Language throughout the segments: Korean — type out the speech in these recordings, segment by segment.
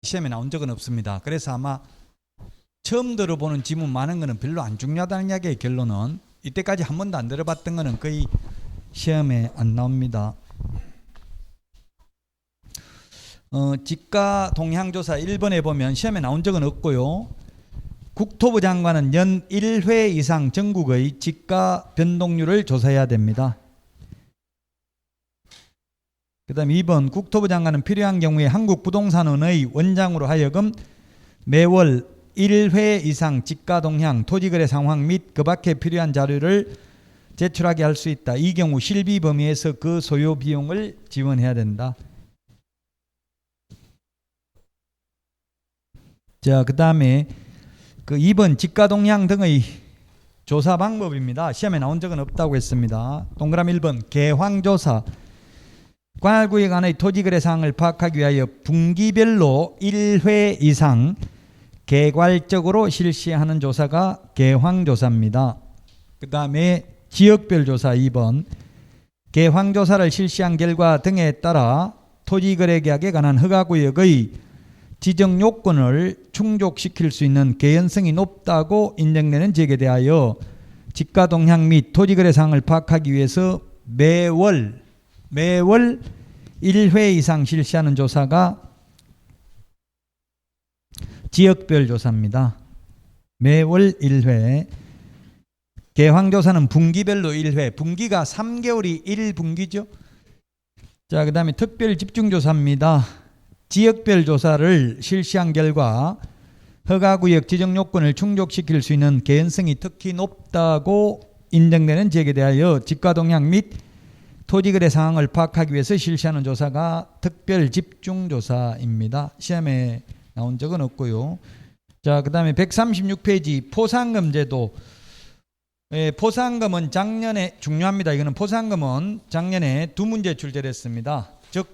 시험에 나온 적은 없습니다. 그래서 아마 처음 들어보는 지문 많은 거는 별로 안 중요하다는 이야기의 결론은 이때까지 한 번도 안 들어봤던 거는 거의 시험에 안 나옵니다. 지가 동향조사 1번에 보면 시험에 나온 적은 없고요. 국토부 장관은 연 1회 이상 전국의 지가 변동률을 조사해야 됩니다. 그 다음 2번 국토부 장관은 필요한 경우에 한국부동산원의 원장으로 하여금 매월 1회 이상 지가 동향, 토지거래 상황 및 그 밖에 필요한 자료를 제출하게 할 수 있다. 이 경우 실비 범위에서 그 소요 비용을 지원해야 된다. 자, 그 다음에 그 2번 지가 동향 등의 조사 방법입니다. 시험에 나온 적은 없다고 했습니다. 동그라미 1번 개황조사. 관할구역 안의 토지거래 사항을 파악하기 위하여 분기별로 1회 이상 개괄적으로 실시하는 조사가 개황조사입니다. 그 다음에 지역별 조사 2번 개황조사를 실시한 결과 등에 따라 토지거래계약에 관한 허가구역의 지정 요건을 충족시킬 수 있는 개연성이 높다고 인정되는 지역에 대하여 지가 동향 및 토지거래 사항을 파악하기 위해서 매월 1회 이상 실시하는 조사가 지역별 조사입니다. 매월 1회. 개황조사는 분기별로 1회. 분기가 3개월이 1분기죠. 자, 그 다음에 특별 집중조사입니다. 지역별 조사를 실시한 결과 허가구역 지정 요건을 충족시킬 수 있는 개연성이 특히 높다고 인정되는 지역에 대하여 지가 동향 및 토지거래 상황을 파악하기 위해서 실시하는 조사가 특별 집중조사입니다. 시험에 나온 적은 없고요. 자, 그 다음에 136페이지 포상금 제도. 포상금은 작년에 중요합니다. 이거는 포상금은 작년에 2문제 출제됐습니다. 즉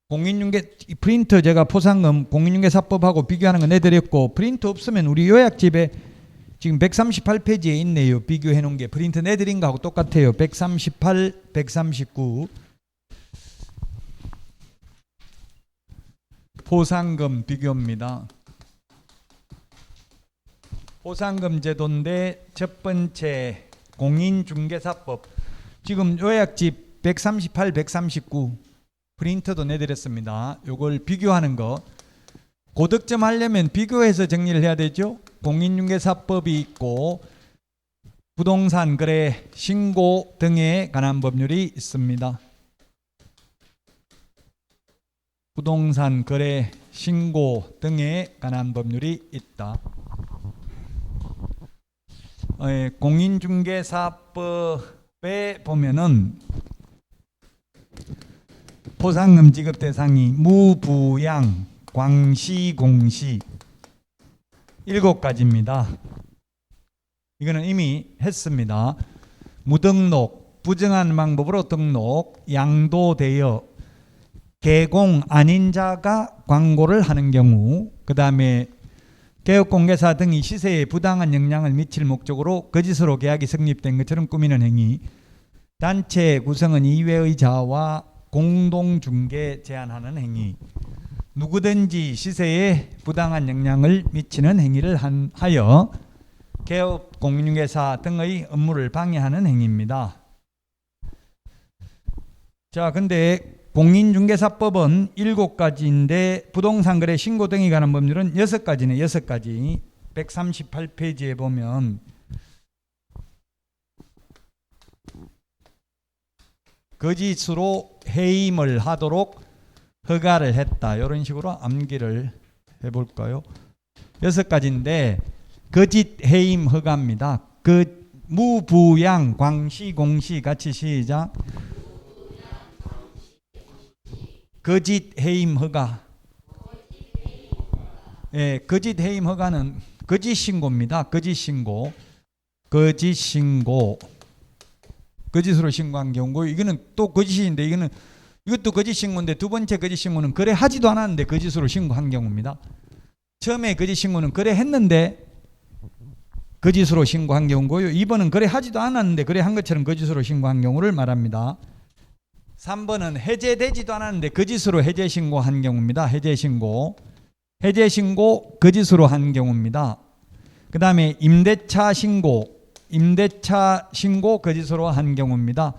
공인중개 프린터 제가 포상금 공인중개사법하고 비교하는 거 내드렸고 프린터 없으면 우리 요약집에 지금 138페이지에 있네요. 비교해 놓은 게 프린트 내드린 거하고 똑같아요. 138, 139 포상금 비교입니다. 포상금 제도인데 첫 번째 공인중개사법 지금 요약집 138, 139 프린터도 내드렸습니다. 요걸 비교하는 거 고득점 하려면 비교해서 정리를 해야 되죠. 공인중개사법이 있고 부동산 거래 신고 등에 관한 법률이 있습니다. 부동산 거래 신고 등에 관한 법률이 있다. 공인중개사법에 보면은 포상금 지급 대상이 무부양, 광시, 공시 7가지입니다. 이거는 이미 했습니다. 무등록, 부정한 방법으로 등록, 양도되어 개공 아닌 자가 광고를 하는 경우, 그 다음에 개업공개사 등이 시세에 부당한 영향을 미칠 목적으로 거짓으로 계약이 성립된 것처럼 꾸미는 행위, 단체 구성은 이외의 자와 공동중개 제한하는 행위, 누구든지 시세에 부당한 영향을 미치는 행위를 하여 개업 공인중개사 등의 업무를 방해하는 행위입니다. 자, 근데 공인중개사법은 7가지인데 부동산 거래 신고 등에 관한 법률은 6가지네. 6가지. 138페이지에 보면 거짓으로 해임을 하도록 허가를 했다. 이런 식으로 암기를 해볼까요? 6가지인데 거짓 해임 허가입니다. 무부양, 광시, 공시 같이 시작. 거짓 해임 허가. 예, 거짓 해임 허가는 거짓 신고입니다. 거짓 신고. 거짓 신고. 거짓으로 신고한 경우 이거는 또 거짓인데 이것도 거짓 신고인데 두 번째 거짓 신고는 거래하지도 않았는데 거짓으로 신고한 경우입니다. 처음에 거짓 신고는 거래했는데 거짓으로 신고한 경우고요. 2번은 거래하지도 않았는데 거래한 것처럼 거짓으로 신고한 경우를 말합니다. 3번은 해제되지도 않았는데 거짓으로 해제 신고한 경우입니다. 해제 신고. 해제 신고 거짓으로 한 경우입니다. 그 다음에 임대차 신고 거짓으로 한 경우입니다.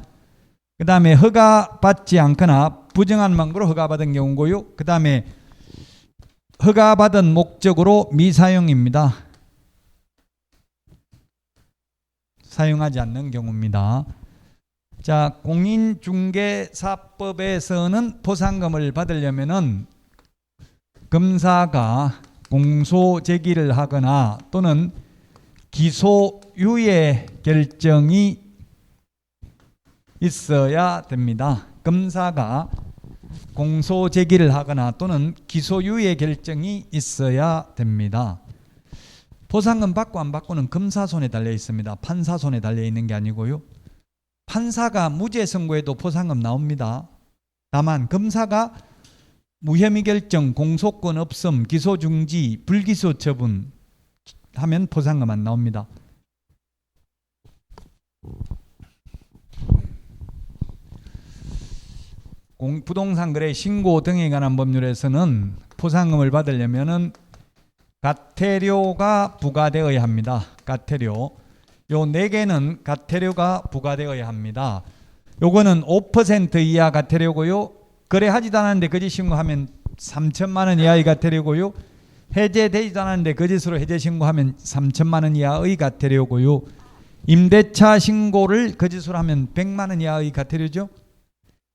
그 다음에 허가받지 않거나 부정한 방법으로 허가받은 경우고요. 그 다음에 허가받은 목적으로 미사용입니다. 사용하지 않는 경우입니다. 자, 공인중개사법에서는 포상금을 받으려면은 검사가 공소 제기를 하거나 또는 기소유예 결정이 있어야 됩니다. 검사가 공소 제기를 하거나 또는 기소유예 결정이 있어야 됩니다. 포상금 받고 안 받고는 검사 손에 달려 있습니다. 판사 손에 달려 있는 게 아니고요. 판사가 무죄 선고에도 포상금 나옵니다. 다만 검사가 무혐의 결정, 공소권 없음, 기소 중지, 불기소 처분 하면 포상금 안 나옵니다. 부동산 거래 신고 등에 관한 법률에서는 포상금을 받으려면은 가태료가 부과되어야 합니다. 가태료. 요 4개는 가태료가 부과되어야 합니다. 요거는 5% 이하 가태료고요. 거래하지도 않았는데 거짓 신고하면 3천만 원 이하의 가태료고요. 해제되지도 않았는데 거짓으로 해제 신고하면 3천만 원 이하의 가태료고요. 임대차 신고를 거짓으로 하면 100만 원 이하의 가태료죠.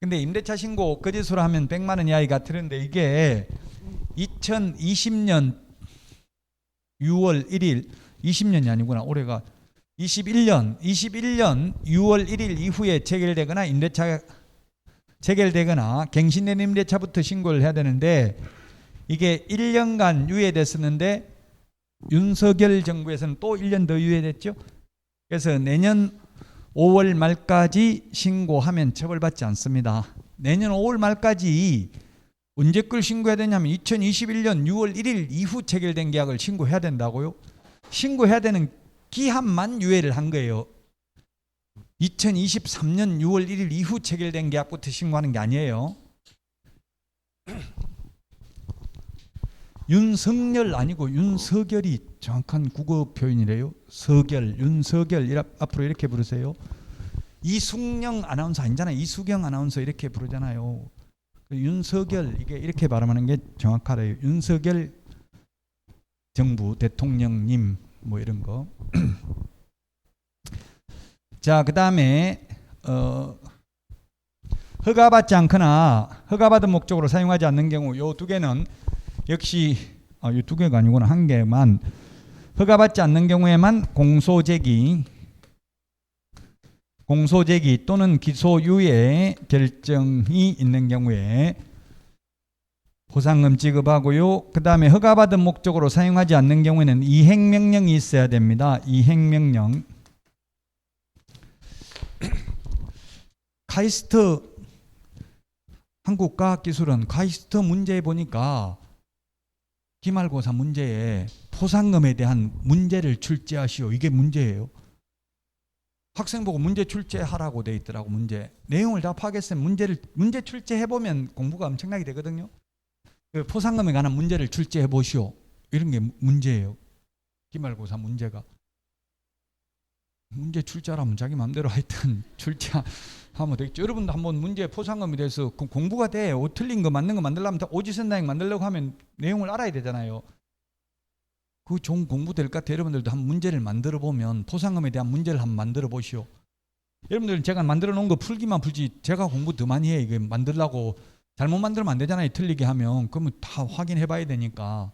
근데 임대차 신고 거짓으로 하면 100만 원 이하의 가태료인데 이게 2020년 6월 1일 20년이 아니구나. 올해가 21년 6월 1일 이후에 체결되거나 임대차 체결되거나 갱신된 임대차부터 신고를 해야 되는데 이게 1년간 유예됐었는데 윤석열 정부에서는 또 1년 더 유예됐죠. 그래서 내년 5월 말까지 신고하면 처벌받지 않습니다. 내년 5월 말까지 언제 걸 신고해야 되냐면 2021년 6월 1일 이후 체결된 계약을 신고해야 된다고요. 신고해야 되는 기한만 유예를 한 거예요. 2023년 6월 1일 이후 체결된 계약부터 신고하는 게 아니에요. 윤석열 아니고 윤석열이 정확한 국어 표현이래요. 석열, 윤석열 앞으로 이렇게 부르세요. 이숙영 아나운서 아니잖아요. 이수경 아나운서 이렇게 부르잖아요. 윤석열 이게 이렇게 발음하는 게 정확하래요. 윤석열 정부 대통령님 뭐 이런 거. 자, 그 다음에 허가받지 않거나 허가받은 목적으로 사용하지 않는 경우 요 2개는 역시 요 2개가 아니구나. 1개만 허가받지 않는 경우에만 공소제기 또는 기소유예 결정이 있는 경우에 보상금 지급하고요. 그 다음에 허가받은 목적으로 사용하지 않는 경우에는 이행명령이 있어야 됩니다. 이행명령. 카이스트 한국과학기술원 카이스트 문제에 보니까 기말고사 문제에 포상금에 대한 문제를 출제하시오. 이게 문제예요. 학생 보고 문제 출제하라고 돼 있더라고. 문제 내용을 다 파악했으면 문제 출제해 보면 공부가 엄청나게 되거든요. 그 포상금에 관한 문제를 출제해 보시오. 이런 게 문제예요. 기말고사 문제가. 문제 출제하라면 자기 마음대로 하여튼 출제하면 되겠죠. 여러분도 한번 문제 포상금에 대해서 공부가 돼. 틀린 거 맞는 거 만들려면 오지선다행 만들려고 하면 내용을 알아야 되잖아요. 그 좋은 공부 될 것 같아요. 여러분들도 한번 문제를 만들어 보면 포상금에 대한 문제를 한번 만들어 보시오. 여러분들 제가 만들어 놓은 거 풀기만 풀지 제가 공부 더 많이 해. 이게 만들려고 잘못 만들면 안 되잖아요. 틀리게 하면. 그러면 다 확인해 봐야 되니까.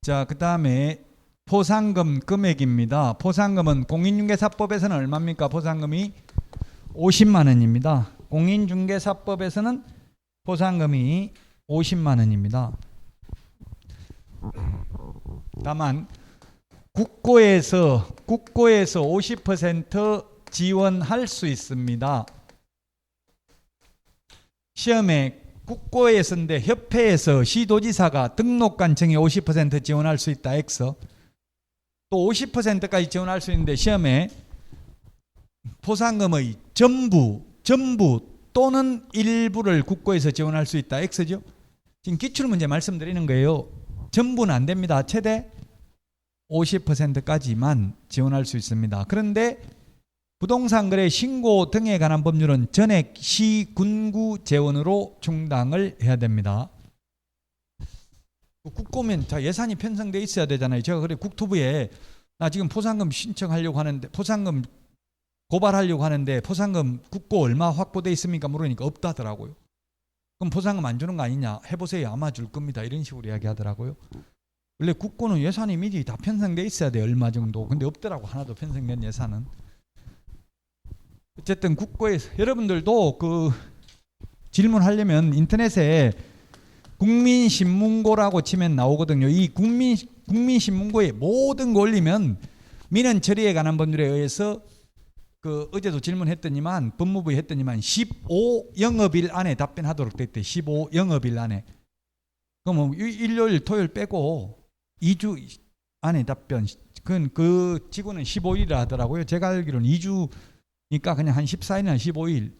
자, 그 다음에 포상금 금액입니다. 포상금은 공인중개사법에서는 얼마입니까? 포상금이 50만 원입니다. 공인중개사법에서는 포상금이 50만 원입니다. 다만 국고에서 50% 지원할 수 있습니다. 시험에 국고에서인데 협회에서 시도지사가 등록관청에 50% 지원할 수 있다. X. 또 50%까지 지원할 수 있는데 시험에 포상금의 전부 또는 일부를 국고에서 지원할 수 있다. X죠. 지금 기출문제 말씀드리는 거예요. 전부는 안 됩니다. 최대 50%까지만 지원할 수 있습니다. 그런데 부동산 거래 신고 등에 관한 법률은 전액 시, 군구 재원으로 충당을 해야 됩니다. 국고면 자 예산이 편성돼 있어야 되잖아요. 제가 그래 국토부에 나 지금 포상금 신청하려고 하는데 포상금 고발하려고 하는데 포상금 국고 얼마 확보돼 있습니까? 물으니까 없다더라고요. 그럼 포상금 안 주는 거 아니냐? 해보세요. 아마 줄 겁니다. 이런 식으로 이야기하더라고요. 원래 국고는 예산이 미리 다 편성돼 있어야 돼요. 얼마 정도. 근데 없더라고. 하나도 편성된 예산은. 어쨌든 국고에서 여러분들도 그 질문하려면 인터넷에 국민신문고라고 치면 나오거든요. 이 국민신문고에 모든 거 올리면 민원 처리에 관한 법률에 의해서 그 어제도 질문했더니만 법무부에 했더니만 15영업일 안에 답변하도록 돼 있대. 15영업일 안에. 그럼 일요일 토요일 빼고 2주 안에 답변. 그 지구는 15일이라 하더라고요. 제가 알기로는 2주니까 그냥 한 14일이나 15일.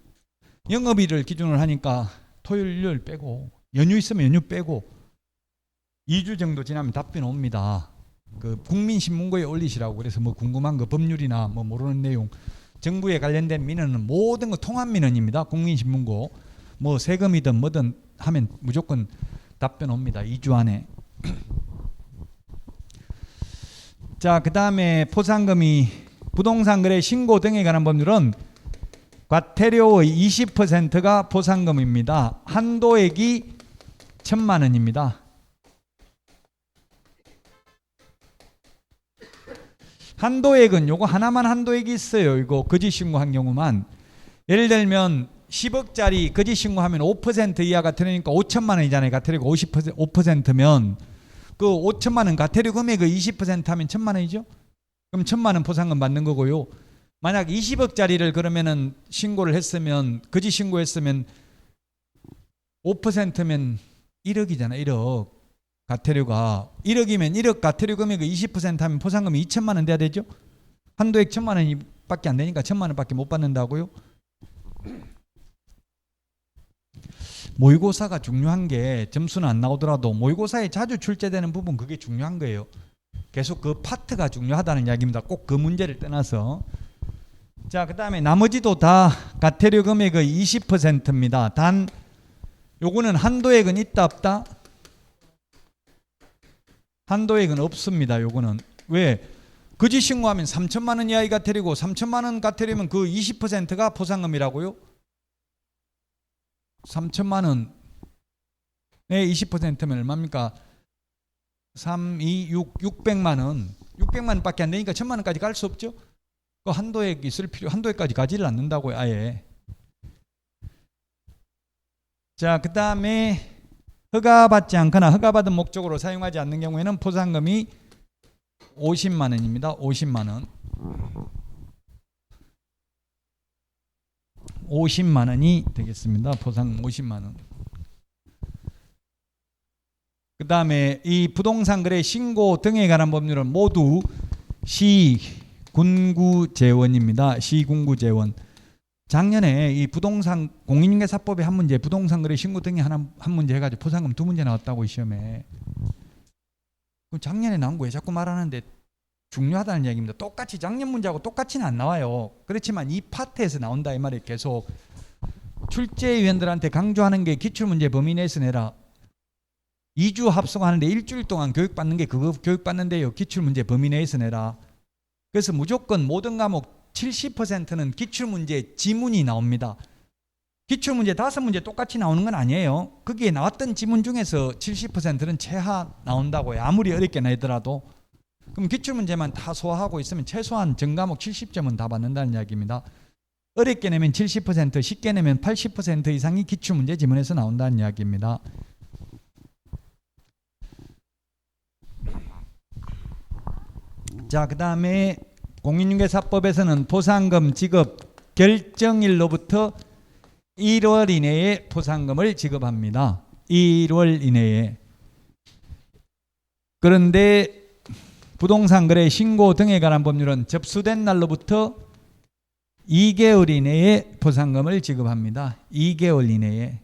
영업일을 기준으로 하니까 토요일 일요일 빼고 연휴 있으면 연휴 빼고 2주 정도 지나면 답변 옵니다. 그 국민신문고에 올리시라고. 그래서 뭐 궁금한 거 법률이나 뭐 모르는 내용 정부에 관련된 민원은 모든 거 통합 민원입니다. 국민신문고 뭐 세금이든 뭐든 하면 무조건 답변 옵니다. 2주 안에. 자, 그 다음에 포상금이 부동산 거래 신고 등에 관한 법률은 과태료의 20%가 포상금입니다. 한도액이 1,000만 원입니다. 한도액은 요거 하나만 한도액이 있어요. 이거 거짓 신고한 경우만. 예를 들면 10억짜리 거짓 신고하면 5% 이하 과태료니까 5천만 원이잖아요. 과태료가 5%면 그 5천만 원 과태료 금액의 20% 하면 1,000만 원이죠. 그럼 1,000만 원 포상금 받는 거고요. 만약 20억짜리를 그러면은 신고를 했으면 거짓 신고했으면 5%면 1억이잖아. 1억 과태료가 1억이면 1억 과태료 금액의 20% 하면 포상금이 2천만 원 돼야 되죠. 한도액 1,000만 원밖에 안 되니까 1,000만 원밖에 못 받는다고요. 모의고사가 중요한 게 점수는 안 나오더라도 모의고사에 자주 출제되는 부분 그게 중요한 거예요. 계속 그 파트가 중요하다는 이야기입니다. 꼭 그 문제를 떠나서. 자, 그 다음에 나머지도 다 과태료 금액의 20%입니다. 단 요거는 한도액은 있다 없다? 한도액은 없습니다. 요거는. 왜? 거짓 신고하면 3천만 원 이하의 과태료고 3천만 원 과태료면 그 20%가 포상금이라고요? 3천만 원에 20%면 얼마입니까? 3, 2, 6, 600만 원. 600만 원밖에 안 되니까 1,000만 원까지 갈 수 없죠? 그 한도액 있을 필요, 한도액까지 가지를 않는다고요, 아예. 자, 그 다음에 허가받지 않거나 허가받은 목적으로 사용하지 않는 경우에는 포상금이 50만 원입니다. 50만 원. 50만 원이 되겠습니다. 포상금 50만 원. 그 다음에 이 부동산 거래 신고 등에 관한 법률은 모두 시군구재원입니다. 시군구재원. 작년에 이 부동산 공인중개사법의 한 문제, 부동산 거래 신고 등에 한 문제 해가지고 포상금 2문제 나왔다고 시험에. 그럼 작년에 나온 거 왜 자꾸 말하는데 중요하다는 이야기입니다. 똑같이 작년 문제하고 똑같이는 안 나와요. 그렇지만 이 파트에서 나온다 이 말이에요. 계속 출제위원들한테 강조하는 게 기출문제 범위 내에서 내라. 2주 합숙하는데 일주일 동안 교육받는 게 그거 교육받는데요. 기출문제 범위 내에서 내라. 그래서 무조건 모든 과목 70%는 기출문제 지문이 나옵니다. 기출문제 5문제 똑같이 나오는 건 아니에요. 거기에 나왔던 지문 중에서 70%는 최하 나온다고요. 아무리 어렵게 내더라도. 그럼 기출문제만 다 소화하고 있으면 최소한 전과목 70점은 다 받는다는 이야기입니다. 어렵게 내면 70%, 쉽게 내면 80% 이상이 기출문제 지문에서 나온다는 이야기입니다. 자, 그 다음에 공인중개사법에서는 포상금 지급 결정일로부터 1월 이내에 포상금을 지급합니다. 1월 이내에. 그런데 부동산 거래 신고 등에 관한 법률은 접수된 날로부터 2개월 이내에 포상금을 지급합니다. 2개월 이내에.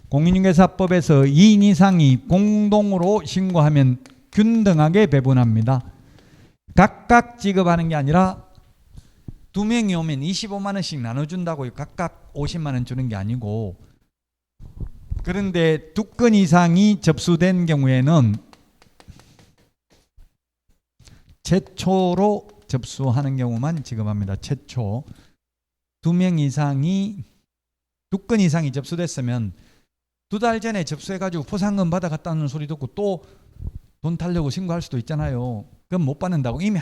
공인중개사법에서 2인 이상이 공동으로 신고하면 균등하게 배분합니다. 각각 지급하는 게 아니라 2명이 오면 25만 원씩 나눠준다고요. 각각 50만 원 주는 게 아니고. 그런데 2건 이상이 접수된 경우에는 최초로 접수하는 경우만 지급합니다. 최초. 2명 이상이 2건 이상이 접수됐으면 2달 전에 접수해가지고 포상금 받아갔다는 소리 듣고 또 돈 타려고 신고할 수도 있잖아요. 그럼 못 받는다고. 이미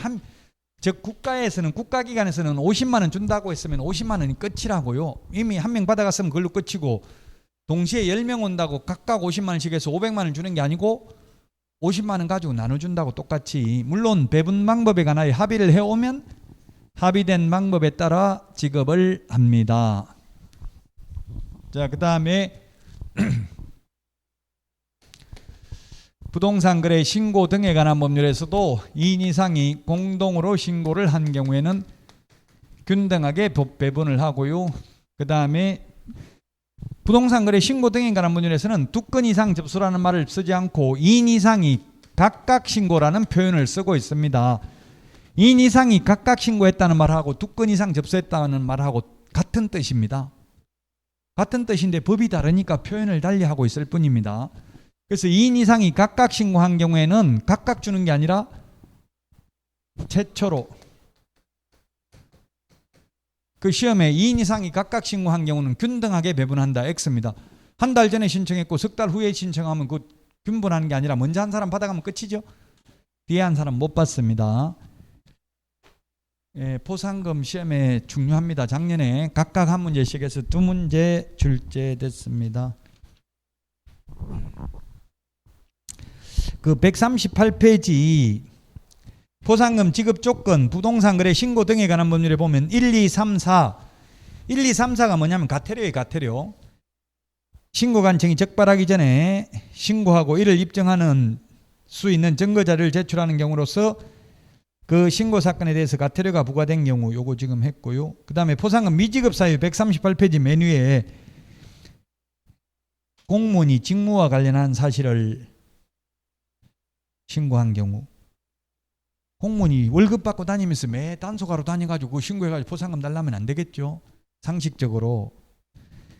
국가에서는, 국가기관에서는 50만 원 준다고 했으면 50만 원이 끝이라고요. 이미 한 명 받아갔으면 그걸로 끝이고, 동시에 10명 온다고 각각 50만 원씩 해서 500만 원 주는 게 아니고 50만 원 가지고 나눠준다고 똑같이. 물론 배분 방법에 관하여 합의를 해오면 합의된 방법에 따라 지급을 합니다. 자, 그 다음에 부동산 거래 신고 등에 관한 법률에서도 2인 이상이 공동으로 신고를 한 경우에는 균등하게 배분을 하고요. 그 다음에 부동산 거래 신고 등에 관한 법률에서는 2건 이상 접수라는 말을 쓰지 않고 2인 이상이 각각 신고라는 표현을 쓰고 있습니다. 2인 이상이 각각 신고했다는 말하고 2건 이상 접수했다는 말하고 같은 뜻입니다. 같은 뜻인데 법이 다르니까 표현을 달리하고 있을 뿐입니다. 그래서 2인 이상이 각각 신고한 경우에는 각각 주는 게 아니라 최초로, 그 시험에 2인 이상이 각각 신고한 경우는 균등하게 배분한다. X입니다. 한 달 전에 신청했고 석 달 후에 신청하면 그 균분하는 게 아니라 먼저 한 사람 받아가면 끝이죠. 뒤에 한 사람 못 받습니다. 예, 포상금 시험에 중요합니다. 작년에 각각 한 문제씩 해서 2문제 출제됐습니다. 그 138페이지 포상금 지급 조건, 부동산 거래 신고 등에 관한 법률에 보면 1, 2, 3, 4 1, 2, 3, 4가 뭐냐면 가태료예요. 가태료. 신고 간청이 적발하기 전에 신고하고 이를 입증하는 수 있는 증거자료를 제출하는 경우로서 그 신고 사건에 대해서 가태료가 부과된 경우, 요거 지금 했고요. 그 다음에 포상금 미지급 사유 138페이지 맨 위에 공무원이 직무와 관련한 사실을 신고한 경우, 공무원이 월급 받고 다니면서 매 단속하러 다녀가지고 신고해가지고 포상금 달라면 안 되겠죠. 상식적으로.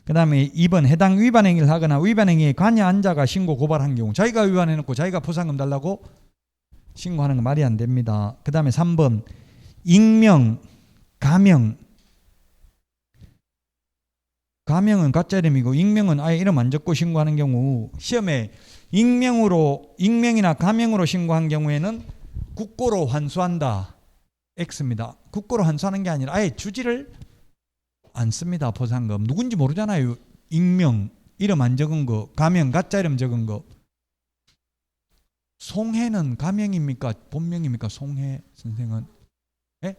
그 다음에 2번 해당 위반 행위를 하거나 위반 행위에 관여한 자가 신고 고발한 경우, 자기가 위반해놓고 자기가 포상금 달라고 신고하는 건 말이 안 됩니다. 그 다음에 3번 익명, 가명. 가명은 가짜 이름이고 익명은 아예 이름 안 적고 신고하는 경우, 시험에 익명이나 가명으로 신고한 경우에는 국고로 환수한다. X입니다. 국고로 환수하는 게 아니라 아예 주지를 않습니다. 포상금. 누군지 모르잖아요. 익명, 이름 안 적은 거, 가명, 가짜 이름 적은 거. 송혜는 가명입니까? 본명입니까? 송혜 선생은? 예?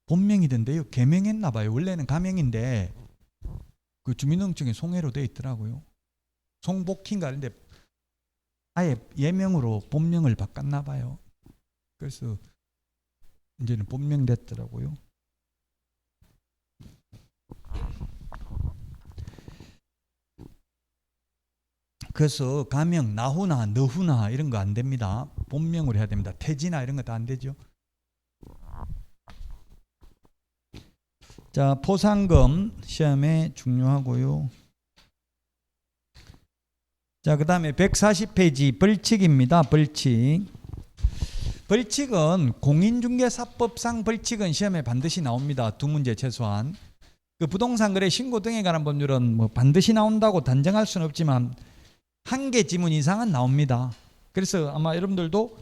본명이던데요. 개명했나 봐요. 원래는 가명인데 그 주민등록증에 송혜로 돼 있더라고요. 송복희인가 하는데 아예 예명으로 본명을 바꿨나 봐요. 그래서 이제는 본명 됐더라고요. 그래서 가명, 나후나, 너후나 이런 거 안 됩니다. 본명으로 해야 됩니다. 태지나 이런 거 다 안 되죠. 자, 포상금 시험에 중요하고요. 자, 그 다음에 140페이지 벌칙입니다. 벌칙. 벌칙은 공인중개사법상 벌칙은 시험에 반드시 나옵니다. 2문제 최소한. 그 부동산 거래 신고 등에 관한 법률은 뭐 반드시 나온다고 단정할 수는 없지만 1개 지문 이상은 나옵니다. 그래서 아마 여러분들도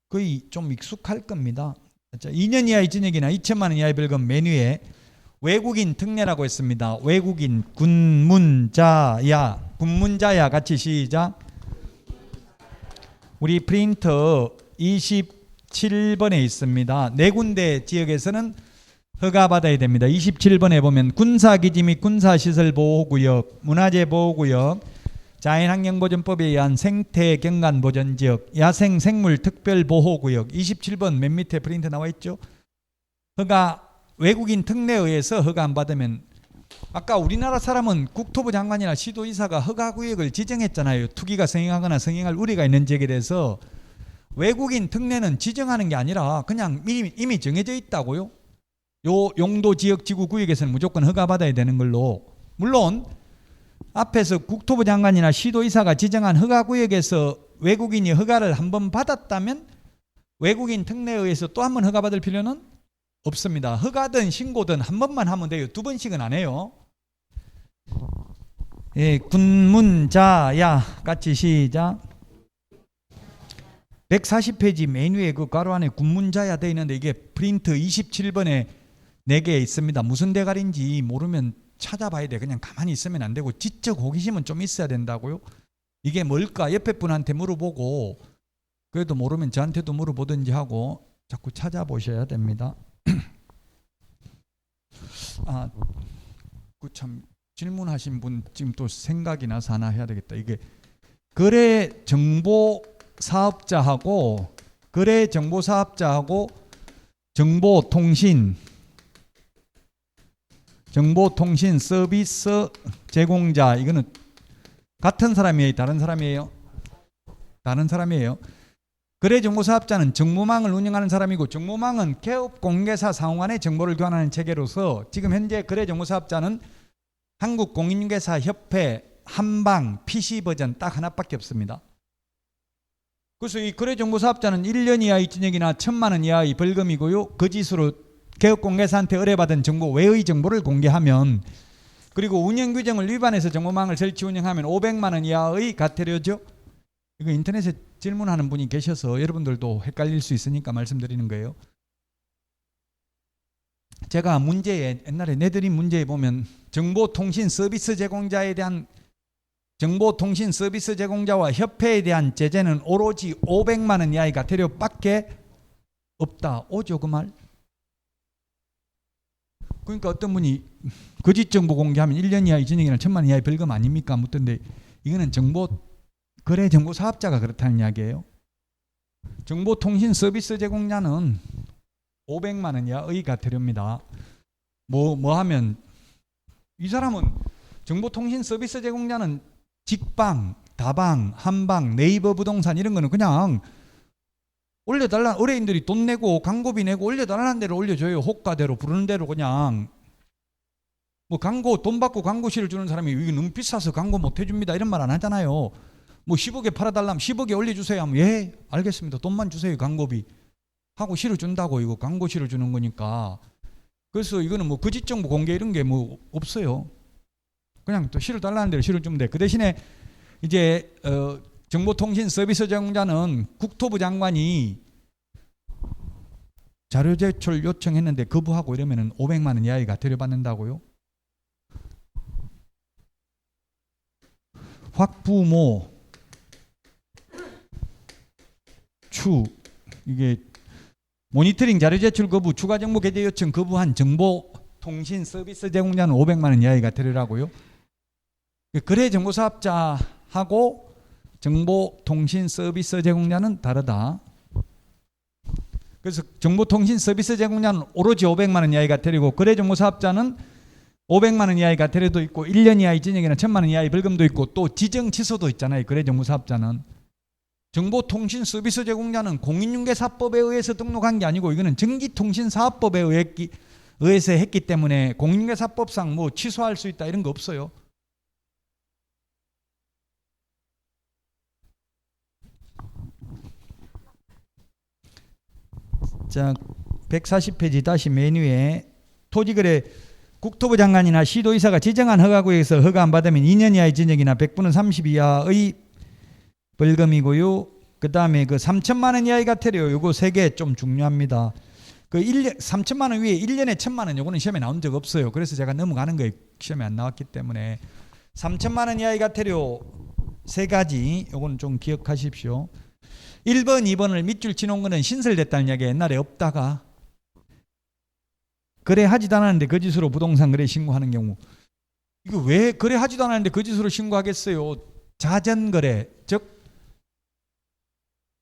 거의 좀 익숙할 겁니다. 2년 이하의 징역이나 2천만 원 이하의 벌금 맨 위에 외국인 특례라고 했습니다. 외국인 군문자야 같이 시작. 우리 프린터 27번에 있습니다. 4군데 지역에서는 허가받아야 됩니다. 27번에 보면 군사기지 및 군사시설보호구역, 문화재보호구역, 자연환경보전법에 의한 생태경관보전지역, 야생생물특별보호구역 27번 맨 밑에 프린트 나와 있죠. 허가 외국인 특례에 의해서 허가 안 받으면, 아까 우리나라 사람은 국토부 장관이나 시도의사가 허가구역을 지정했잖아요. 투기가 성행하거나 성행할 우려가 있는 지역에 대해서. 외국인 특례는 지정하는 게 아니라 그냥 이미 정해져 있다고요. 요 용도 지역 지구 구역에서는 무조건 허가 받아야 되는 걸로. 물론 앞에서 국토부 장관이나 시도의사가 지정한 허가구역에서 외국인이 허가를 한번 받았다면 외국인 특례에 의해서 또 한 번 허가 받을 필요는 없습니다. 허가든 신고든 한 번만 하면 돼요. 두 번씩은 안 해요. 예, 군문자야 같이 시작. 140페이지 맨 위에 그 괄호 안에 군문자야 되어 있는데 이게 프린트 27번에 4개 있습니다. 무슨 대가리인지 모르면 찾아봐야 돼. 그냥 가만히 있으면 안 되고 지적 호기심은 좀 있어야 된다고요. 이게 뭘까 옆에 분한테 물어보고, 그래도 모르면 저한테도 물어보든지 하고 자꾸 찾아보셔야 됩니다. 아, 그 참 질문하신 분 지금 또 생각이 나서 하나 해야 되겠다. 이게 거래 정보 사업자하고 정보통신 서비스 제공자, 이거는 같은 사람이에요? 다른 사람이에요? 다른 사람이에요. 거래정보사업자는 정보망을 운영하는 사람이고, 정보망은 개업공개사 상호간의 정보를 교환하는 체계로서 지금 현재 거래정보사업자는 한국공인중개사협회 한방 PC버전 딱 하나밖에 없습니다. 그래서 이 거래정보사업자는 1년 이하의 징역이나 1,000만 원 이하의 벌금이고요. 거짓으로 개업공개사한테 의뢰받은 정보 외의 정보를 공개하면, 그리고 운영규정을 위반해서 정보망을 설치 운영하면 500만 원 이하의 가태료죠. 이거 인터넷에 질문하는 분이 계셔서 여러분들도 헷갈릴 수 있으니까 말씀드리는 거예요. 제가 문제에 옛날에 내드린 문제에 보면 정보통신 서비스 제공자에 대한, 정보통신 서비스 제공자와 협회에 대한 제재는 오로지 500만 원 이하의 가태료밖에 없다. 오죠 그 말? 그러니까 어떤 분이 거짓 정보 공개하면 1년 이하의 징역이나 1,000만 원 이하의 벌금 아닙니까? 묻던데 이거는 거래 정보 사업자가 그렇다는 이야기예요. 정보통신 서비스 제공자는 500만 원 이하의 가태료입니다. 뭐 하면, 이 사람은 정보통신 서비스 제공자는 직방, 다방, 한방, 네이버 부동산 이런 거는 그냥 올려달라, 의뢰인들이 돈 내고 광고비 내고 올려달라는 대로 올려줘요. 호가대로 부르는 대로. 그냥 뭐 광고 돈 받고 광고실을 주는 사람이 이게 너무 비싸서 광고 못 해줍니다 이런 말 안 하잖아요. 뭐 10억에 팔아달라면 10억에 올려주세요 하면 예 알겠습니다 돈만 주세요 광고비 하고 실을 준다고. 이거 광고 실을 주는 거니까. 그래서 이거는 뭐 거짓 정보 공개 이런 게 뭐 없어요. 그냥 또 실을 달라는 대로 실을 주면 돼. 그 대신에 이제 정보통신 서비스 제공자는 국토부 장관이 자료 제출 요청했는데 거부하고 이러면은 500만 원 이하의 가태료 받는다고요. 확부모 이게 모니터링 자료 제출 거부, 추가 정보 게재 요청 거부한 정보통신 서비스 제공자는 500만 원 이하의 가태료라고요. 거래 정보 사업자하고 정보통신 서비스 제공자는 다르다. 그래서 정보통신 서비스 제공자는 오로지 500만 원 이하의 가태료고, 거래 정보 사업자는 500만 원 이하의 가태료도 있고 1년 이하의 징역이나 1,000만 원 이하의 벌금도 있고 또 지정 취소도 있잖아요. 거래 정보 사업자는. 정보통신 서비스 제공자는 공인중개사법에 의해서 등록한 게 아니고 이거는 전기통신사업법에 의해서 했기 때문에 공인중개사법상 뭐 취소할 수 있다 이런 거 없어요. 자, 140페이지 다시 맨 위에 토지거래 국토부 장관이나 시도의사가 지정한 허가구역에서 허가 안 받으면 2년 이하의 징역이나 100분의 30 이하의 벌금이고요. 그 다음에 그 3천만 원 이하의 가태료 요거 3개 좀 중요합니다. 그 3천만 원 위에 1년에 1,000만 원 요거는 시험에 나온 적 없어요. 그래서 제가 넘어가는 거예요. 시험에 안 나왔기 때문에. 3천만 원 이하의 가태료 3가지 요거는 좀 기억하십시오. 1번, 2번을 밑줄 치놓은 거는 신설됐다는 이야기. 옛날에 없다가 거래하지도 않았는데 거짓으로 부동산 거래 신고하는 경우. 이거 왜 거래하지도 않았는데 거짓으로 신고하겠어요? 자전거래, 즉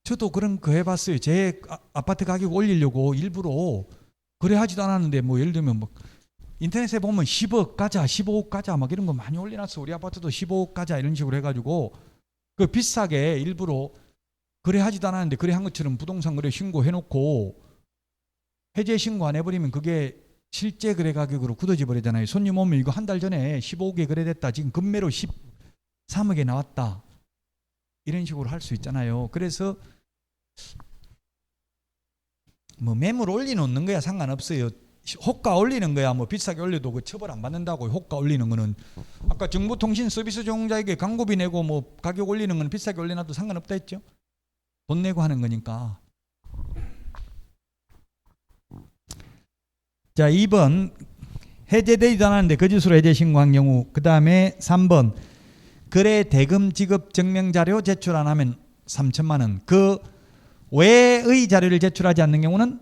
저도 그런 거 해봤어요. 제 아파트 가격 올리려고 일부러 거래하지도 않았는데 뭐 예를 들면 뭐 인터넷에 보면 10억 가자, 15억 가자 막 이런 거 많이 올려놨어. 우리 아파트도 15억 가자 이런 식으로 해가지고 그 비싸게 일부러 거래하지도 않았는데 거래한 것처럼 부동산 거래 신고해놓고 해제 신고 안 해버리면 그게 실제 거래 가격으로 굳어져 버리잖아요. 손님 오면 이거 한 달 전에 15억에 거래됐다. 지금 급매로 13억에 나왔다. 이런 식으로 할 수 있잖아요. 그래서 뭐 매물 올려놓는 거야 상관없어요. 호가 올리는 거야 뭐 비싸게 올려도 그 처벌 안 받는다고. 호가 올리는 거는 아까 정보통신 서비스 제공자에게 광고비 내고 뭐 가격 올리는 건 비싸게 올려놔도 상관없다 했죠. 돈 내고 하는 거니까. 자, 2번 해제되지도 않았는데 거짓으로 해제 신고한 경우. 그 다음에 3번 거래 대금 지급 증명 자료 제출 안 하면 3천만 원. 그 외의 자료를 제출하지 않는 경우는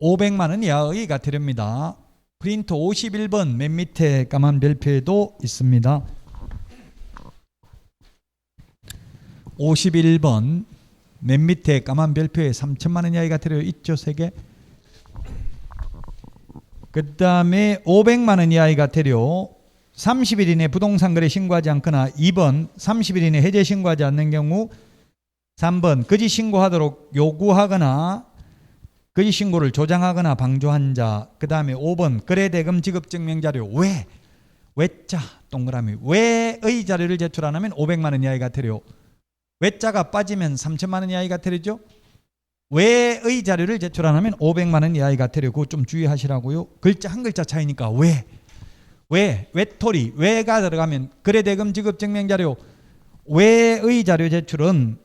500만 원 이하의 과태료입니다. 프린트 51번 맨 밑에 까만 별표에도 있습니다. 51번 맨 밑에 까만 별표에 3천만 원 이하의 과태료 있죠, 3개. 그 다음에 500만 원 이하의 과태료 30일 이내 부동산 거래 신고하지 않거나 2번 30일 이내 해제 신고하지 않는 경우 3번 거짓 신고하도록 요구하거나 거짓 신고를 조장하거나 방조한 자. 그 다음에 5번 거래대금 지급증명자료 외자 동그라미 외의 자료를 제출 안 하면 500만 원 이하의 과태료. 외자가 빠지면 3천만 원 이하의 과태료죠. 외의 자료를 제출 안 하면 500만 원 이하의 과태료. 그거 좀 주의하시라고요. 글자 한 글자 차이니까 외토리 외가 들어가면 거래대금 지급증명자료 외의 자료 제출은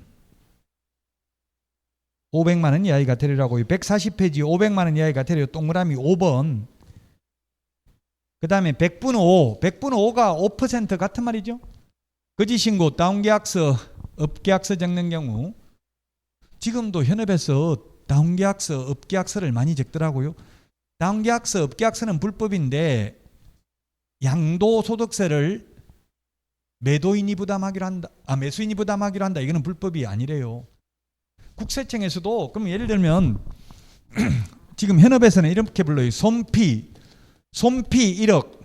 500만 원 이하의 과태료라고요. 140페이지 500만 원 이하의 과태료 동그라미 5번. 그 다음에 100분의 5. 100분의 5가 5% 같은 말이죠. 거짓신고 다운계약서 업계약서 적는 경우 지금도 현업에서 다운계약서 업계약서를 많이 적더라고요. 다운계약서 업계약서는 불법인데 양도소득세를 매도인이 부담하기로 한다. 매수인이 부담하기로 한다. 이거는 불법이 아니래요. 국세청에서도 그럼 예를 들면 지금 현업에서는 이렇게 불러요. 손피 1억.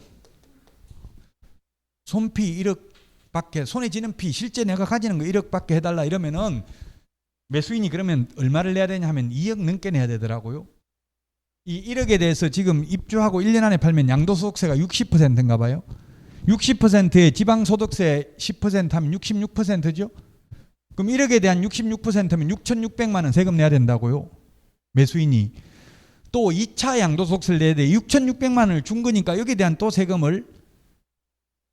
손피 1억밖에 손에 쥐는 피 실제 내가 가지는 거 1억밖에 해달라 이러면은 매수인이 그러면 얼마를 내야 되냐 하면 2억 넘게 내야 되더라고요. 이 1억에 대해서 지금 입주하고 1년 안에 팔면 양도소득세가 60%인가 봐요. 60%에 지방소득세 10% 하면 66%죠. 그럼 1억에 대한 66%면 6,600만 원 세금 내야 된다고요. 매수인이. 또 2차 양도소득세를 내야 돼. 6,600만 원을 준 거니까 여기에 대한 또 세금을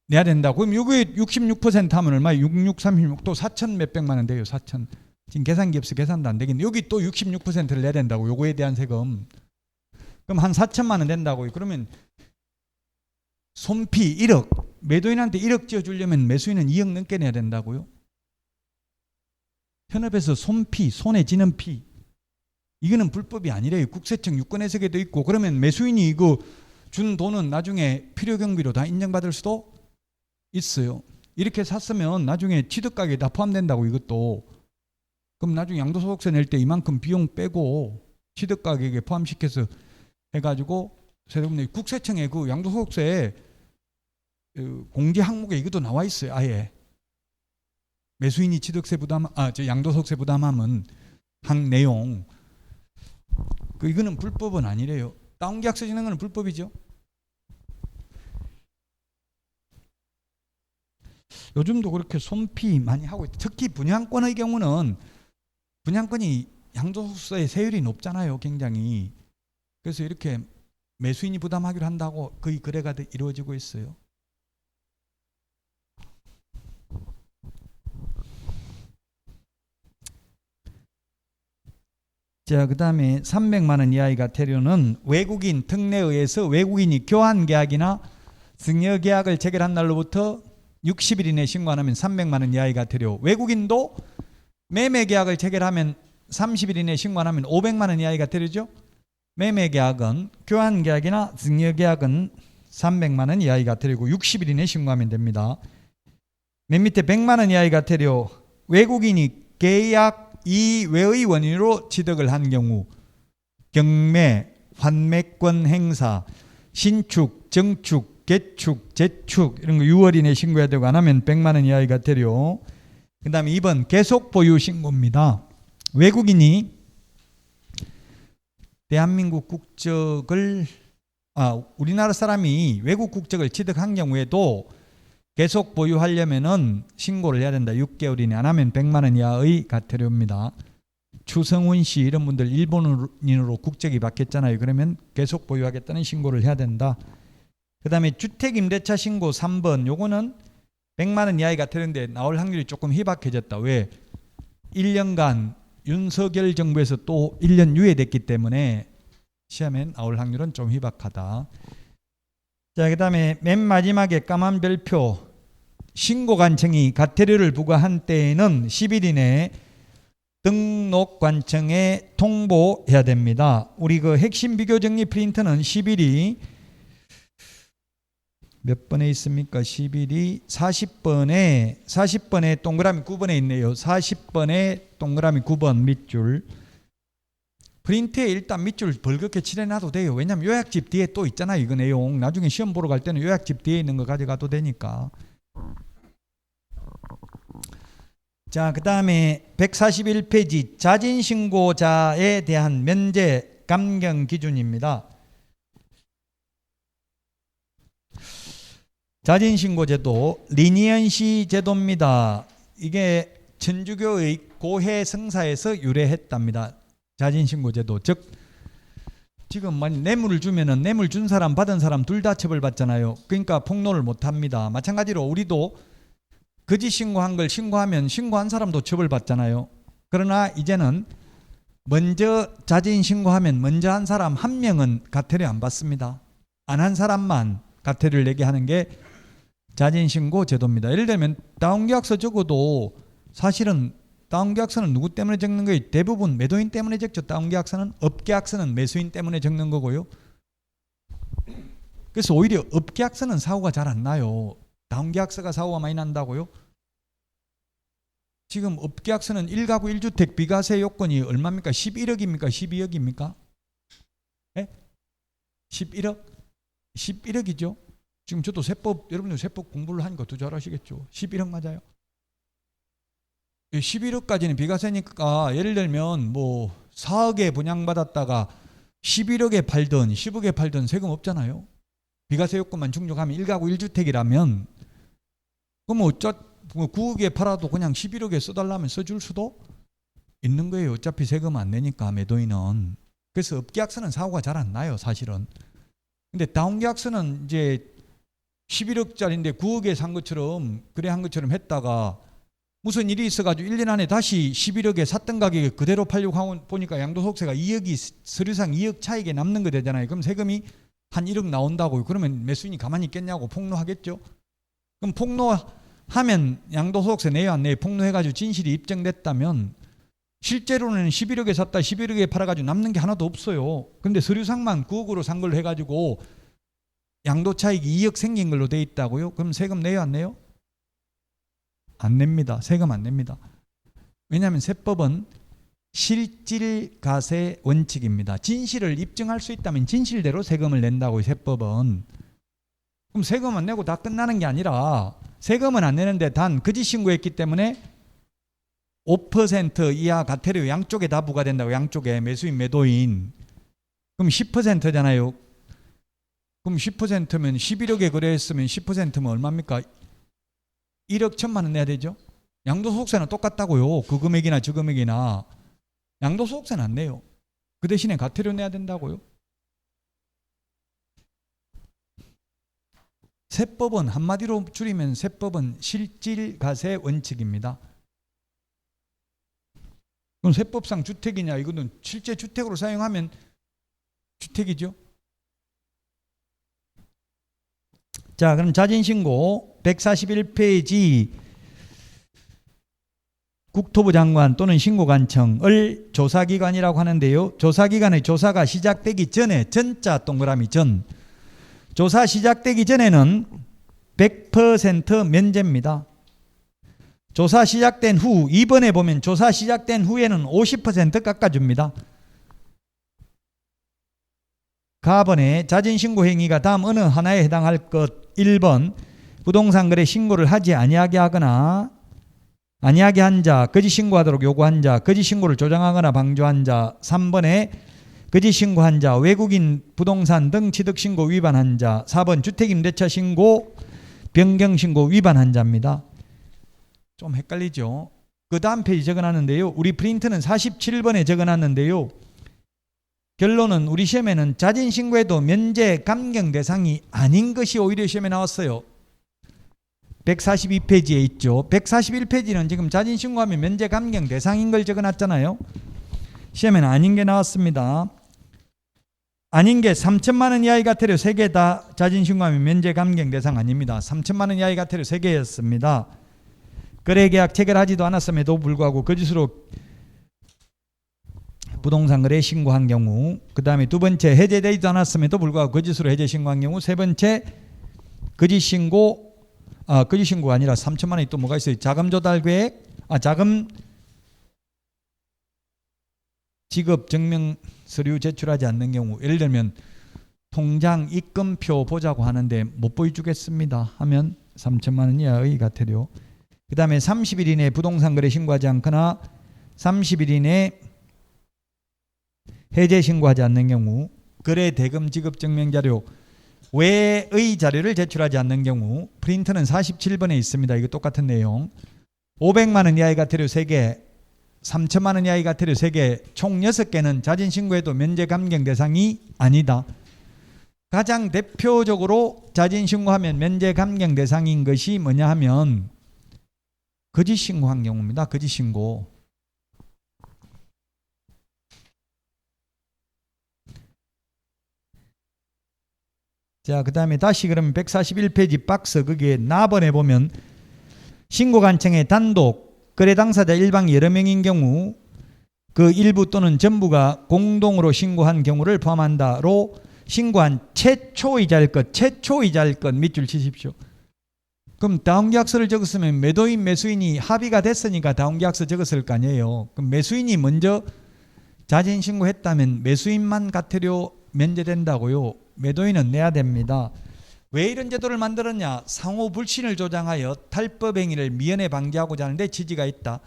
내야 된다고. 그럼 여기에 66% 하면 얼마예요? 6636, 또 4천 몇백만 원 돼요. 4천. 지금 계산기 없어 계산도 안 되겠네. 여기 또 66%를 내야 된다고. 요거에 대한 세금. 그럼 한 4천만 원 된다고요. 그러면 손피 1억. 매도인한테 1억 지어주려면 매수인은 2억 넘게 내야 된다고요. 현업에서 손피, 손에 쥐는 피. 이거는 불법이 아니래요. 국세청 유권해석에도 있고. 그러면 매수인이 이거 준 돈은 나중에 필요경비로 다 인정받을 수도 있어요. 이렇게 샀으면 나중에 취득가격에 다 포함된다고 이것도. 그럼 나중에 양도소득세 낼 때 이만큼 비용 빼고 취득가격에 포함시켜서 해가지고 세금 내. 국세청에 그 양도소득세 공제 항목에 이것도 나와 있어요. 아예. 매수인이 취득세 부담, 양도소득세 부담하면 한 내용. 이거는 불법은 아니래요. 다운계약서 짓는 거는 불법이죠. 요즘도 그렇게 손피 많이 하고 있다. 특히 분양권의 경우는 분양권이 양도소득세 세율이 높잖아요. 굉장히. 그래서 이렇게 매수인이 부담하기로 한다고 거의 거래가 이루어지고 있어요. 자, 그 다음에 300만 원 이하의 과태료는 외국인 특례에 의해서 외국인이 교환계약이나 증여계약을 체결한 날로부터 60일 이내 신고 안 하면 300만 원 이하의 과태료. 외국인도 매매계약을 체결하면 30일 이내 신고 안 하면 500만 원 이하의 과태료죠. 매매계약은 교환계약이나 증여계약은 300만 원 이하의 과태료고 60일 이내 신고하면 됩니다. 맨 밑에 100만 원 이하의 과태료. 외국인이 계약 이외의 원인으로 취득을 한 경우 경매, 환매권 행사, 신축, 정축, 개축, 재축 이런 거 6월 이내에 신고해야 되고 안 하면 100만 원 이하의 과태료. 그 다음에 2번 계속 보유 신고입니다. 외국인이 대한민국 국적을 우리나라 사람이 외국 국적을 취득한 경우에도 계속 보유하려면은 신고를 해야 된다. 6개월 이내 안 하면 100만 원 이하의 과태료입니다. 추성훈 씨 이런 분들 일본인으로 국적이 바뀌었잖아요. 그러면 계속 보유하겠다는 신고를 해야 된다. 그 다음에 주택임대차 신고 3번. 요거는 100만 원 이하의 과태료인데 나올 확률이 조금 희박해졌다. 왜? 1년간 윤석열 정부에서 또 1년 유예됐기 때문에 시험에 나올 확률은 좀 희박하다. 자, 그 다음에 맨 마지막에 까만 별표. 신고관청이 과태료를 부과한 때에는 10일 이내에 등록관청에 통보해야 됩니다. 우리 그 핵심 비교정리 프린트는 10일이 몇 번에 있습니까? 10일이 40번에 동그라미 9번에 있네요. 40번에 동그라미 9번 밑줄. 프린트에 일단 밑줄 벌겋게 칠해놔도 돼요. 왜냐하면 요약집 뒤에 또 있잖아요. 이거 내용. 나중에 시험 보러 갈 때는 요약집 뒤에 있는 거 가져가도 되니까. 자, 그 다음에 141페이지 자진신고자에 대한 면제 감경 기준입니다. 자진신고제도 리니언시 제도입니다. 이게 천주교의 고해 성사에서 유래했답니다. 자진신고제도. 즉 지금 만약 뇌물을 주면은 뇌물 준 사람 받은 사람 둘 다 처벌받잖아요. 그러니까 폭로를 못합니다. 마찬가지로 우리도 거짓 신고한 걸 신고하면 신고한 사람도 처벌받잖아요. 그러나 이제는 먼저 자진 신고하면 먼저 한 사람 한 명은 과태료 안 받습니다. 안 한 사람만 과태료를 내게 하는 게 자진 신고 제도입니다. 예를 들면 다운계약서 적어도 사실은 다운계약서는 누구 때문에 적는 거예요? 대부분 매도인 때문에 적죠. 다운계약서는. 업계약서는 매수인 때문에 적는 거고요. 그래서 오히려 업계약서는 사고가 잘 안 나요. 다운계약서가 사고가 많이 난다고요? 지금 업계약서는 1가구 1주택 비과세 요건이 얼마입니까? 11억입니까? 12억입니까? 네? 11억? 11억이죠. 지금 저도 세법, 여러분들 세법 공부를 하니까 더 잘 아시겠죠. 11억 맞아요. 11억까지는 비과세니까 예를 들면 뭐 4억에 분양받았다가 11억에 팔든 10억에 팔든 세금 없잖아요. 비과세 요건만 충족하면 1가구 1주택이라면 그럼 9억에 팔아도 그냥 11억에 써달라면 써줄 수도 있는 거예요. 어차피 세금 안 내니까 매도인은. 그래서 업계약서는 사고가 잘 안 나요. 사실은. 근데 다운계약서는 이제 11억짜리인데 9억에 산 것처럼 그래 한 것처럼 했다가 무슨 일이 있어가지고 1년 안에 다시 11억에 샀던 가격에 그대로 팔려고 하고 보니까 양도소득세가 2억이 서류상 2억 차익에 남는 거 되잖아요. 그럼 세금이 한 1억 나온다고요. 그러면 매수인이 가만히 있겠냐고 폭로하겠죠. 그럼 폭로하면 양도소득세 내요 안 내요? 폭로해가지고 진실이 입증됐다면 실제로는 11억에 샀다 11억에 팔아가지고 남는 게 하나도 없어요. 그런데 서류상만 9억으로 산 걸로 해가지고 양도차익이 2억 생긴 걸로 돼 있다고요? 그럼 세금 내요 안 내요? 안 냅니다. 세금 안 냅니다. 왜냐하면 세법은 실질과세 원칙입니다. 진실을 입증할 수 있다면 진실대로 세금을 낸다고요. 세법은. 그럼 세금 안 내고 다 끝나는 게 아니라 세금은 안 내는데 단 거짓 신고했기 때문에 5% 이하 과태료 양쪽에 다 부과된다고. 양쪽에 매수인 매도인. 그럼 10%잖아요. 그럼 10%면 11억에 거래했으면 10%면 얼마입니까? 1억 1천만 원 내야 되죠. 양도소득세는 똑같다고요. 그 금액이나 저 금액이나. 양도소득세는 안 내요. 그 대신에 과태료 내야 된다고요. 세법은 한마디로 줄이면 세법은 실질과세 원칙입니다. 그럼 세법상 주택이냐? 이거는 실제 주택으로 사용하면 주택이죠. 자, 그럼 자진신고 141페이지 국토부 장관 또는 신고관청을 조사기관이라고 하는데요. 조사기관의 조사가 시작되기 전에 전자 동그라미 전. 조사 시작되기 전에는 100% 면제입니다. 조사 시작된 후 2번에 보면 조사 시작된 후에는 50% 깎아줍니다. 가번에 자진신고 행위가 다음 어느 하나에 해당할 것. 1번 부동산 거래 신고를 하지 아니하게 하거나 아니하게 한 자, 거짓 신고하도록 요구한 자, 거짓 신고를 조장하거나 방조한 자. 3번에 거짓 신고한 자, 외국인 부동산 등 취득 신고 위반한 자. 4번 주택임대차 신고 변경 신고 위반한 자입니다. 좀 헷갈리죠? 그 다음 페이지 적어놨는데요. 우리 프린트는 47번에 적어놨는데요. 결론은 우리 시험에는 자진신고에도 면제 감경 대상이 아닌 것이 오히려 시험에 나왔어요. 142페이지에 있죠. 141페이지는 지금 자진신고하면 면제 감경 대상인 걸 적어놨잖아요. 시험에는 아닌 게 나왔습니다. 아닌 게 3천만 원 이하의 과태료 3개 다 자진신고하면 면제 감경 대상 아닙니다. 3천만 원 이하의 과태료 3개였습니다. 거래계약 체결하지도 않았음에도 불구하고 거짓으로 부동산 거래 신고한 경우, 그 다음에 두 번째 해제되지도 않았음에도 불구하고 거짓으로 해제 신고한 경우, 세 번째 거짓 신고가 아니라 3천만 원이 또 뭐가 있어요? 자금 조달 계획, 자금 지급 증명 서류 제출하지 않는 경우, 예를 들면 통장 입금표 보자고 하는데 못 보여주겠습니다 하면 3천만 원 이하의 과태료. 그 다음에 30일 이내에 부동산 거래 신고하지 않거나 30일 이내에 해제 신고하지 않는 경우, 거래 대금 지급 증명 자료 외의 자료를 제출하지 않는 경우, 프린트는 47번에 있습니다. 이거 똑같은 내용. 500만 원 이하의 과태료 3개, 3천만 원 이하의 과태료 3개, 총 6개는 자진신고에도 면제 감경 대상이 아니다. 가장 대표적으로 자진신고하면 면제 감경 대상인 것이 뭐냐 하면 거짓 신고한 경우입니다. 거짓 신고. 자, 그 다음에 다시 그러면 141페이지 박스 거기에 나번에 보면 신고관청의 단독 거래 당사자 일방 여러 명인 경우 그 일부 또는 전부가 공동으로 신고한 경우를 포함한다로 신고한 최초이자일 것 밑줄 치십시오. 그럼 다운계약서를 적었으면 매도인 매수인이 합의가 됐으니까 다운계약서 적었을 거 아니에요. 그럼 매수인이 먼저 자진신고했다면 매수인만 과태료 면제된다고요. 매도인은 내야 됩니다. 왜 이런 제도를 만들었냐? 상호 불신을 조장하여 탈법 행위를 미연에 방지하고자 하는데 취지가 있다.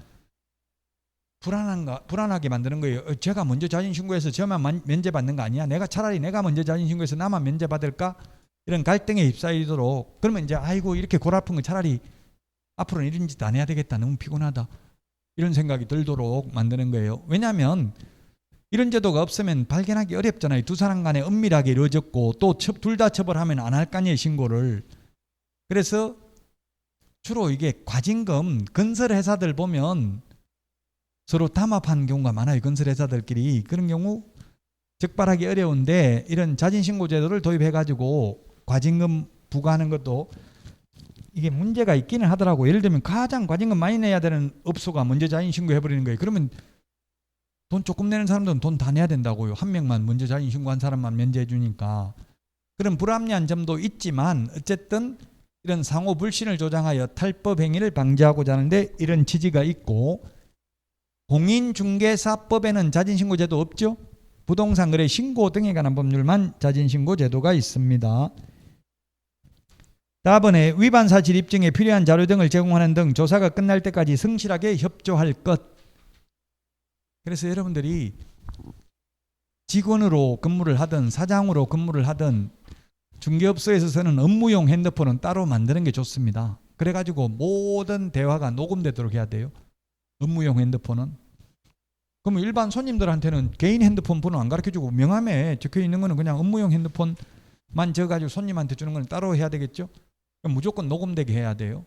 불안하게 만드는 거예요. 제가 먼저 자진신고해서 저만 면제받는 거 아니야? 차라리 내가 먼저 자진신고해서 나만 면제받을까? 이런 갈등에 휩싸이도록. 그러면 이제 아이고 이렇게 골아픈 거 차라리 앞으로는 이런 짓 안 해야 되겠다. 너무 피곤하다. 이런 생각이 들도록 만드는 거예요. 왜냐하면 이런 제도가 없으면 발견하기 어렵잖아요. 두 사람 간에 은밀하게 이루어졌고 또 둘 다 처벌하면 안 할 거 아니에요. 신고를. 그래서 주로 이게 과징금 건설회사들 보면 서로 담합하는 경우가 많아요. 건설회사들끼리. 그런 경우 적발하기 어려운데 이런 자진신고 제도를 도입해가지고 과징금 부과하는 것도 이게 문제가 있기는 하더라고요. 예를 들면 가장 과징금 많이 내야 되는 업소가 먼저 자진신고 해버리는 거예요. 그러면 돈 조금 내는 사람들은 돈 다 내야 된다고요. 한 명만 먼저 자진신고한 사람만 면제해 주니까. 그런 불합리한 점도 있지만 어쨌든 이런 상호 불신을 조장하여 탈법 행위를 방지하고자 하는데 이런 취지가 있고, 공인중개사법에는 자진신고 제도 없죠. 부동산 거래 신고 등에 관한 법률만 자진신고 제도가 있습니다. 다음번에 위반 사실 입증에 필요한 자료 등을 제공하는 등 조사가 끝날 때까지 성실하게 협조할 것. 그래서 여러분들이 직원으로 근무를 하든 사장으로 근무를 하든 중개업소에서 쓰는 업무용 핸드폰은 따로 만드는 게 좋습니다. 그래가지고 모든 대화가 녹음되도록 해야 돼요. 업무용 핸드폰은. 그러면 일반 손님들한테는 개인 핸드폰 번호 안 가르쳐주고 명함에 적혀있는 거는 그냥 업무용 핸드폰만 적어가지고 손님한테 주는 건 따로 해야 되겠죠. 그럼 무조건 녹음되게 해야 돼요.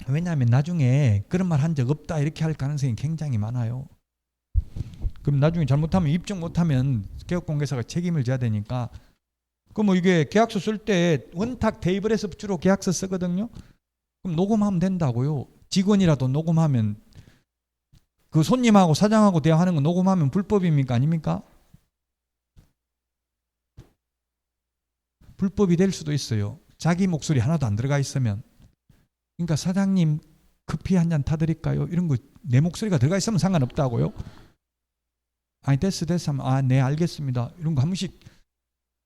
왜냐하면 나중에 그런 말 한 적 없다 이렇게 할 가능성이 굉장히 많아요. 그럼 나중에 잘못하면 입증 못하면 개업공개사가 책임을 져야 되니까. 그럼 뭐 이게 계약서 쓸 때 원탁 테이블에서 주로 계약서 쓰거든요. 그럼 녹음하면 된다고요. 직원이라도 녹음하면, 그 손님하고 사장하고 대화하는 거 녹음하면 불법입니까? 아닙니까? 불법이 될 수도 있어요. 자기 목소리 하나도 안 들어가 있으면. 그러니까 사장님 커피 한 잔 타드릴까요? 이런 거 내 목소리가 들어가 있으면 상관없다고요. 아니 됐어 하면 아 네 알겠습니다. 이런 거 한 번씩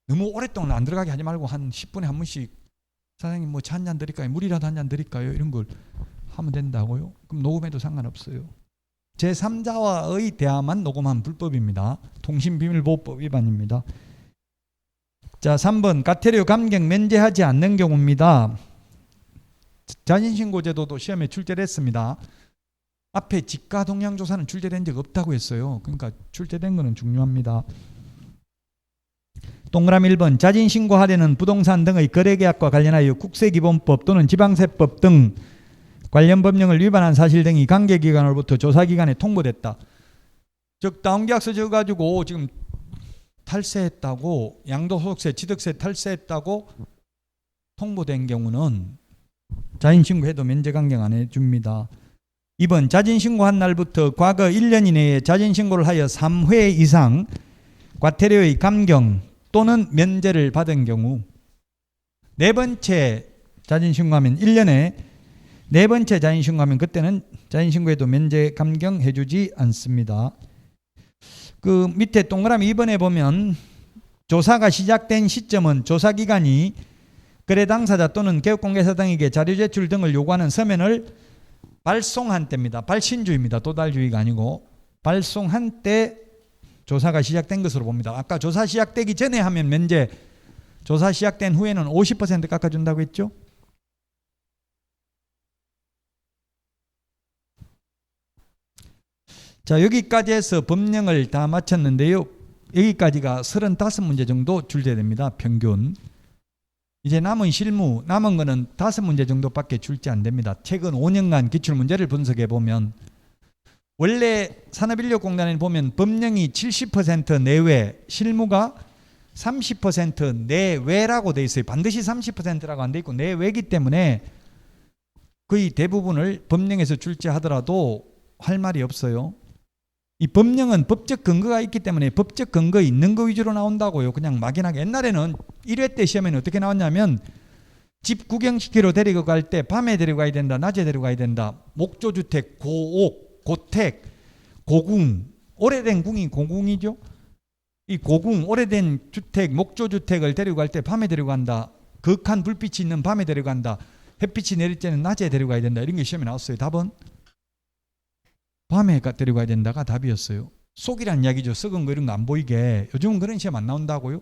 너무 오랫동안 안 들어가게 하지 말고 한 10분에 한 번씩 사장님 뭐 차 한 잔 드릴까요? 물이라도 한 잔 드릴까요? 이런 걸 하면 된다고요. 그럼 녹음해도 상관없어요. 제3자와의 대화만 녹음하면 불법입니다. 통신비밀보호법 위반입니다. 자, 3번 과태료 감경 면제하지 않는 경우입니다. 자진신고 제도도 시험에 출제를 했습니다. 앞에 직가동향조사는 출제된 적 없다고 했어요. 그러니까 출제된 거는 중요합니다. 동그라미 1번 자진신고하려는 부동산 등의 거래계약과 관련하여 국세기본법 또는 지방세법 등 관련 법령을 위반한 사실 등이 관계기관으로부터 조사기관에 통보됐다. 즉 다운계약서 적어가지고 지금 탈세했다고 양도소득세, 취득세 탈세했다고 통보된 경우는 자진신고해도 면제감경 안 해줍니다. 2번 자진신고한 날부터 과거 1년 이내에 자진신고를 하여 3회 이상 과태료의 감경 또는 면제를 받은 경우 네 번째 자진신고하면 1년에 네 번째 자진신고하면 그때는 자진신고해도 면제 감경 해주지 않습니다. 그 밑에 동그라미 2번에 보면 조사가 시작된 시점은 조사기관이 거래 당사자 또는 개업공개사 등에게 자료 제출 등을 요구하는 서면을 발송한 때입니다. 발신주의입니다. 도달주의가 아니고 발송한 때 조사가 시작된 것으로 봅니다. 아까 조사 시작되기 전에 하면 면제, 조사 시작된 후에는 50% 깎아준다고 했죠. 자, 여기까지 해서 법령을 다 마쳤는데요. 여기까지가 35문제 정도 출제됩니다. 평균. 이제 남은 실무, 남은 거는 5문제 정도밖에 출제 안 됩니다. 최근 5년간 기출문제를 분석해 보면 원래 산업인력공단에 보면 법령이 70% 내외, 실무가 30% 내외라고 돼 있어요. 반드시 30%라고 안 돼 있고 내외이기 때문에 거의 대부분을 법령에서 출제하더라도 할 말이 없어요. 이 법령은 법적 근거가 있기 때문에 법적 근거 있는 거 위주로 나온다고요. 그냥 막연하게. 옛날에는 1회 때 시험에는 어떻게 나왔냐면 집 구경시키러 데리고 갈 때 밤에 데리고 가야 된다, 낮에 데리고 가야 된다. 목조주택, 고옥, 고택, 고궁, 오래된 궁이 고궁이죠. 이 고궁, 오래된 주택, 목조주택을 데리고 갈 때 밤에 데리고 간다. 극한 불빛이 있는 밤에 데리고 간다. 햇빛이 내릴 때는 낮에 데리고 가야 된다. 이런 게 시험에 나왔어요. 답은 밤에 데리고 가야 된다가 답이었어요. 속이란 이야기죠. 썩은 거 이런 거 안 보이게. 요즘은 그런 시험 안 나온다고요.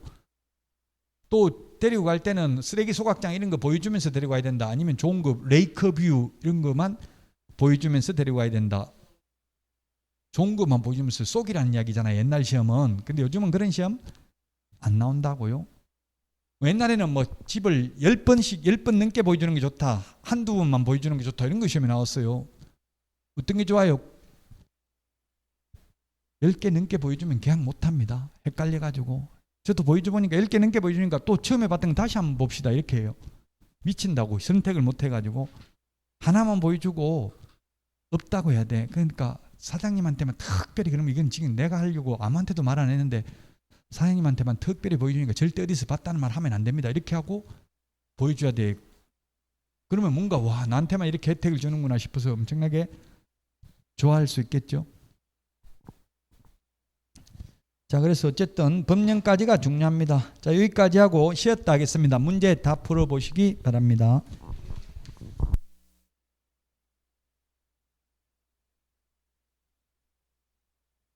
또 데리고 갈 때는 쓰레기 소각장 이런 거 보여주면서 데리고 가야 된다. 아니면 좋은 거 레이크 뷰 이런 것만 보여주면서 데리고 가야 된다. 좋은 것만 보여주면서 속이란 이야기잖아요. 옛날 시험은. 근데 요즘은 그런 시험 안 나온다고요. 옛날에는 뭐 집을 10번 넘게 보여주는 게 좋다. 한두 번만 보여주는 게 좋다. 이런 거 시험에 나왔어요. 어떤 게 좋아요? 10개 넘게 보여주면 계약 못합니다. 헷갈려가지고. 저도 보여줘보니까 10개 넘게 보여주니까 또 처음에 봤던 거 다시 한번 봅시다. 이렇게 해요. 미친다고 선택을 못해가지고 하나만 보여주고 없다고 해야 돼. 그러니까 사장님한테만 특별히 그러면 이건 지금 내가 하려고 아무한테도 말 안 했는데 사장님한테만 특별히 보여주니까 절대 어디서 봤다는 말 하면 안 됩니다. 이렇게 하고 보여줘야 돼. 그러면 뭔가 와 나한테만 이렇게 혜택을 주는구나 싶어서 엄청나게 좋아할 수 있겠죠. 자, 그래서 어쨌든 법령까지가 중요합니다. 자, 여기까지 하고 쉬었다 하겠습니다. 문제 다 풀어보시기 바랍니다.